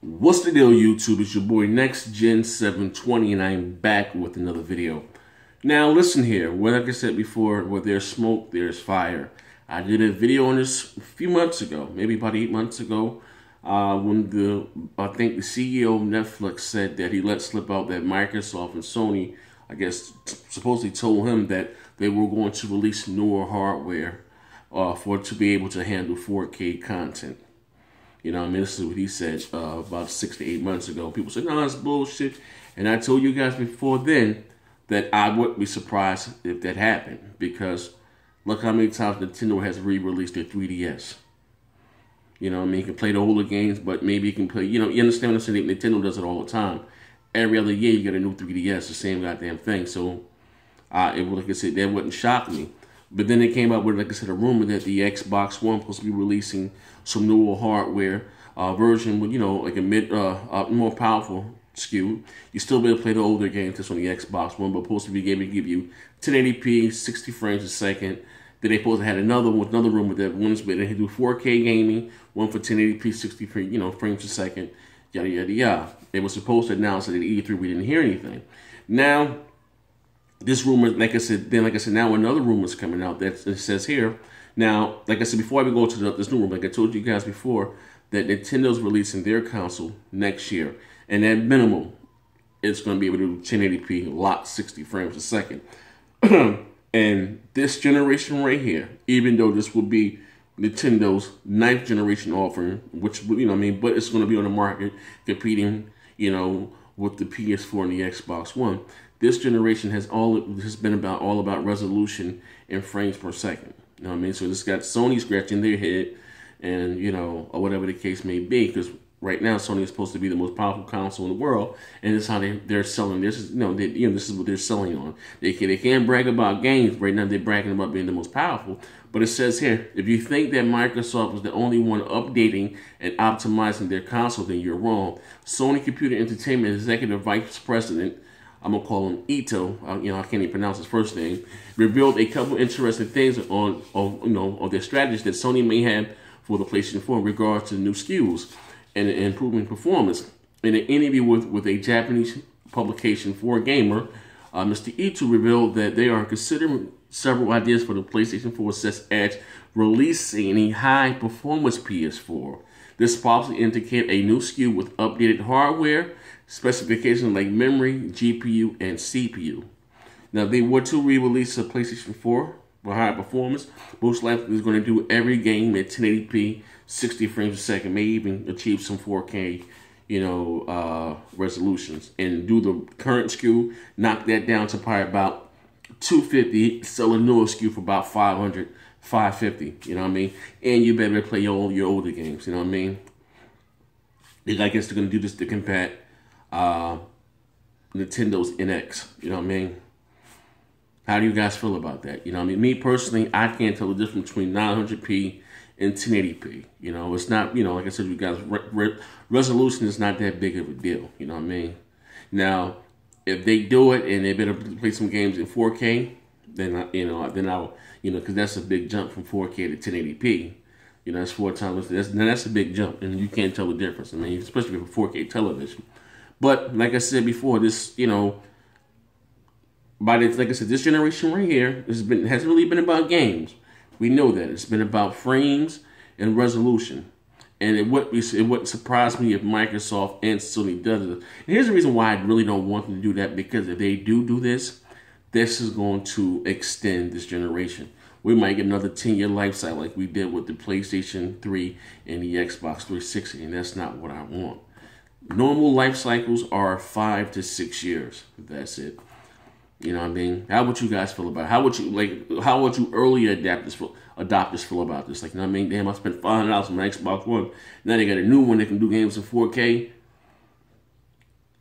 What's the deal, YouTube? It's your boy Next Gen 720, and I'm back with another video. Now, listen here. Like I said before, where there's smoke, there's fire. I did a video on this a few months ago, maybe about 8 months ago, when I think the CEO of Netflix said that he let slip out that Microsoft and Sony, I guess, supposedly told him that they were going to release newer hardware to be able to handle 4K content. You know, I mean, this is what he said about 6 to 8 months ago. People said, no, that's bullshit. And I told you guys before then that I wouldn't be surprised if that happened, because look how many times Nintendo has re-released their 3DS. You know what I mean? You can play the older games, but maybe you can play, you understand what I'm saying? Nintendo does it all the time. Every other year you get a new 3DS, the same goddamn thing. So, like I said, that wouldn't shock me. But then they came out with, like I said, a rumor that the Xbox One was supposed to be releasing some newer hardware version with, like a more powerful SKU. You still be able to play the older games just on the Xbox One, but supposed to be able to give you 1080p, 60 frames a second. Then they supposed to have another rumor that one's where they do 4K gaming, one for 1080p, 60 frames a second, yada yada yada. They were supposed to announce it at E3. We didn't hear anything. Now, this rumor, like I said, now another rumor is coming out that it says here. Now, like I said, before I go to this new rumor, like I told you guys before, that Nintendo's releasing their console next year, and at minimum, it's going to be able to do 1080p, locked 60 frames a second. And this generation right here, even though this will be Nintendo's 9th generation offering, which, but it's going to be on the market competing, with the PS4 and the Xbox One. This generation has been all about resolution and frames per second. You know what I mean? So this got Sony scratching their head, and or whatever the case may be, because right now Sony is supposed to be the most powerful console in the world, and this is how they're selling. This is this is what they're selling on. They can't brag about games right now. They're bragging about being the most powerful. But it says here, if you think that Microsoft was the only one updating and optimizing their console, then you're wrong. Sony Computer Entertainment Executive Vice President, I'm gonna call him Ito, I can't even pronounce his first name, revealed a couple interesting things on their strategies that Sony may have for the PlayStation 4 in regards to new SKUs and improving performance. In an interview with a Japanese publication for a gamer, Mr. Ito revealed that they are considering several ideas for the PlayStation 4, such as releasing a high-performance PS4. This possibly indicate a new SKU with updated hardware specifications like memory, GPU, and CPU. Now, if they were to re-release a PlayStation 4 for high performance, most likely is going to do every game at 1080p, 60 frames a second, may even achieve some 4K, resolutions, and do the current SKU, knock that down to probably about 250, sell a newer SKU for about 500, 550, you know what I mean? And you better play your older games, you know what I mean? I guess they're going to do this to combat Nintendo's NX, you know what I mean? How do you guys feel about that? You know what I mean? Me personally, I can't tell the difference between 900p and 1080p. It's not, like I said, you guys, resolution is not that big of a deal, you know what I mean? Now, if they do it and they better play some games in 4K, then I'll, because that's a big jump from 4K to 1080p. That's 4 times. That's a big jump, and you can't tell the difference. I mean, especially for 4K television. But like I said before, this, like I said, this generation right here hasn't really been about games. We know that it's been about frames and resolution. And it wouldn't surprise me if Microsoft and Sony does it. And here's the reason why I really don't want them to do that, because if they do this, this is going to extend this generation. We might get another 10-year life cycle like we did with the PlayStation 3 and the Xbox 360, and that's not what I want. Normal life cycles are 5 to 6 years. That's it. You know what I mean? How would you guys feel about it? How would you early adopters feel about this? Like, you know what I mean? Damn, I spent $500 on my Xbox One. Now they got a new one that can do games in 4K.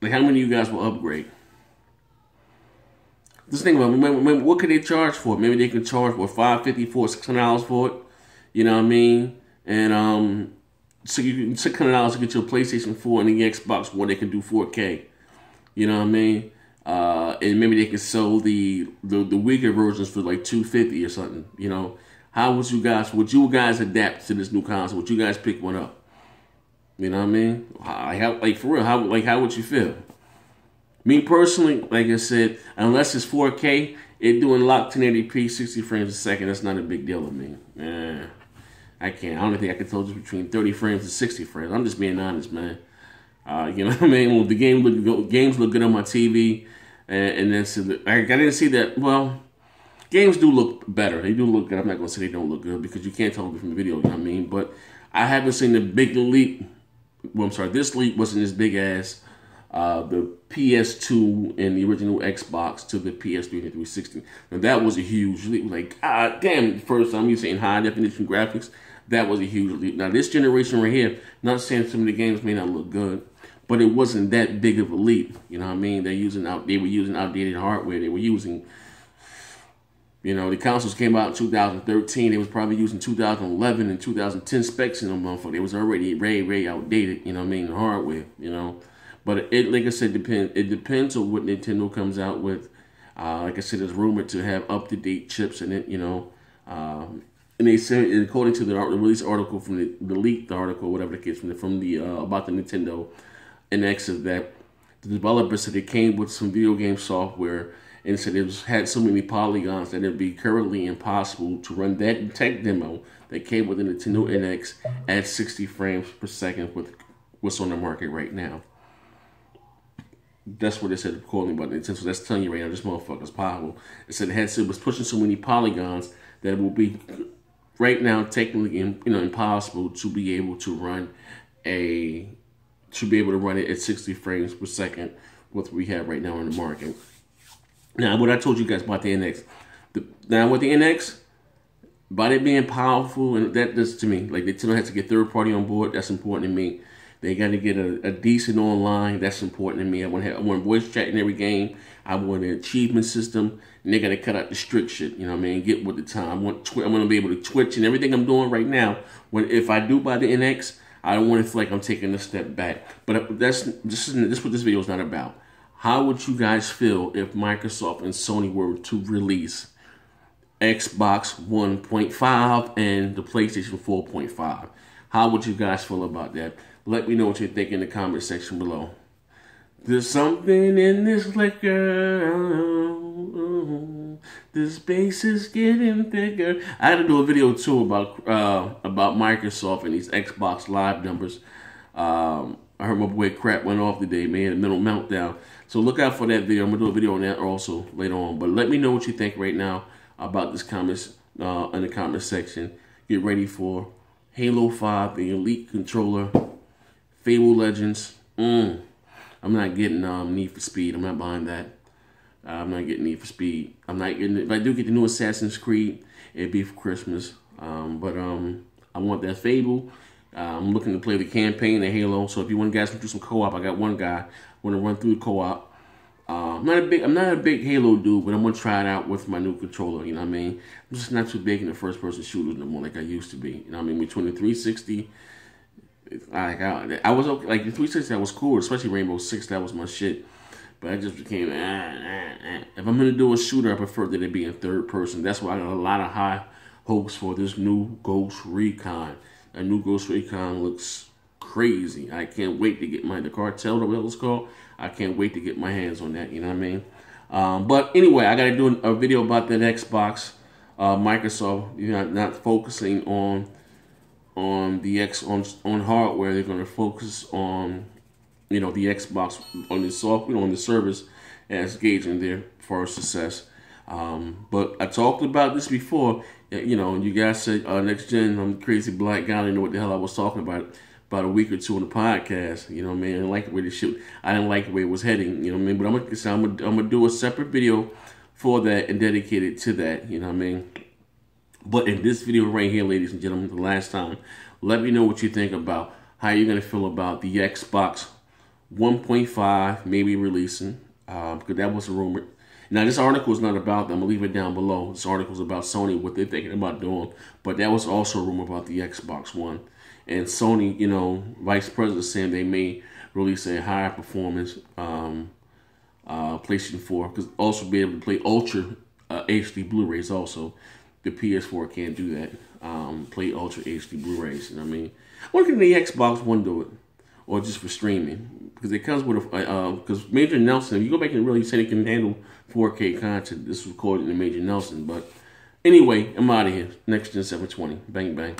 Like, how many of you guys will upgrade? Just think about it. What could they charge for it? Maybe they could charge for $550 for $600 for it. You know what I mean? And so you $600 to get your PlayStation 4 and the Xbox One. They can do 4K. You know what I mean? And maybe they could sell the weaker versions for like $250 or something. How would you guys adapt to this new console? Would you guys pick one up? You know what I mean? Like for real, how would you feel? Me personally, like I said, unless it's 4K, it doing locked 1080p, 60 frames a second. That's not a big deal to me. I can't. I don't think I can tell you between 30 frames and 60 frames. I'm just being honest, man. You know what I mean? Well, the games look good on my TV, and then so I didn't see that. Well, games do look better. They do look good. I'm not gonna say they don't look good because you can't tell them from the video. You know what I mean? But I haven't seen the big leap. Well, I'm sorry. This leap wasn't as big as the PS2 and the original Xbox to the PS3 and 360. Now that was a huge leap. Like, damn, the first time you're saying high definition graphics, that was a huge leap. Now this generation right here, not saying some of the games may not look good, but it wasn't that big of a leap. You know what I mean? They were using outdated hardware. They were using, you know, the consoles came out in 2013. They was probably using 2011 and 2010 specs in them motherfucker. It was already way outdated. You know what I mean? The hardware. You know. But it, like I said, it depends on what Nintendo comes out with. Like I said, it's rumored to have up-to-date chips in it, you know. And they said, according to the release article from the leaked article, whatever the case, from the about the Nintendo NX, is that the developer said it came with some video game software and said it had so many polygons that it'd be currently impossible to run that tech demo that came with the Nintendo NX at 60 frames per second with what's on the market right now. That's what they said according about Nintendo. So that's telling you right now, this motherfucker's powerful. It said it was pushing so many polygons that it will be right now technically impossible to be able to run it at 60 frames per second with what we have right now on the market. Now, what I told you guys about the NX, now with the NX, about it being powerful, and that does to me, like Nintendo has to get third party on board. That's important to me. They got to get a decent online. That's important to me. I want voice chat in every game. I want an achievement system, and they got to cut out the strict shit. You know what I mean? Get with the time. I'm going to be able to Twitch and everything I'm doing right now. If I do buy the NX, I don't want to feel like I'm taking a step back. But this is what this video is not about. How would you guys feel if Microsoft and Sony were to release Xbox 1.5 and the PlayStation 4.5? How would you guys feel about that? Let me know what you think in the comment section below. There's something in this liquor. The space is getting thicker. I had to do a video too about Microsoft and these Xbox Live numbers. I heard my boy Crap went off today, man, a mental meltdown. So look out for that video. I'm gonna do a video on that also later on. But let me know what you think right now about this comments in the comment section. Get ready for Halo 5, the Elite controller. Fable Legends. I'm not getting Need for Speed. I'm not buying that. I'm not getting Need for Speed. I'm not getting it. If I do get the new Assassin's Creed, it'd be for Christmas. But I want that Fable. I'm looking to play the campaign of Halo. So if you want guys to do some co-op, I got one guy. I want to run through the co-op. I'm not a big Halo dude, but I'm gonna try it out with my new controller. You know what I mean? I'm just not too big in the first-person shooters no more like I used to be. You know what I mean? Between the 360. I was okay. Like the 360, that was cool, especially Rainbow Six. That was my shit. But I just became. If I'm gonna do a shooter, I prefer that it be in third person. That's why I got a lot of high hopes for this new Ghost Recon. A new Ghost Recon looks crazy. I can't wait to get the Cartel, or what it's called. I can't wait to get my hands on that. You know what I mean? But anyway, I gotta do a video about that Xbox. Microsoft, not focusing on hardware. They're going to focus on the Xbox on the software, on the service as gauging their for success. But I talked about this before. You guys said next gen. I'm a crazy black guy. I didn't know what the hell I was talking about a week or two on the podcast. You know what I mean? I didn't like the way the shit. I didn't like the way it was heading. You know what I mean? But I'm gonna do a separate video for that and dedicate it to that. You know what I mean? But in this video right here, ladies and gentlemen, the last time, let me know what you think about how you're going to feel about the Xbox 1.5 maybe releasing, because that was a rumor. Now, this article is not about them. I'm going to leave it down below. This article is about Sony, what they're thinking about doing. But that was also a rumor about the Xbox One. And Sony, vice president saying they may release a higher performance PlayStation 4. Because also be able to play Ultra HD Blu-rays also. The PS4 can't do that. Play Ultra HD Blu-rays. You know what I mean? Why can the Xbox One do it? or just for streaming, because it comes with a because Major Nelson, if you go back and really say it can handle 4K content, this was recorded in the Major Nelson. But anyway, I'm out of here. Next Gen 720. Bang bang.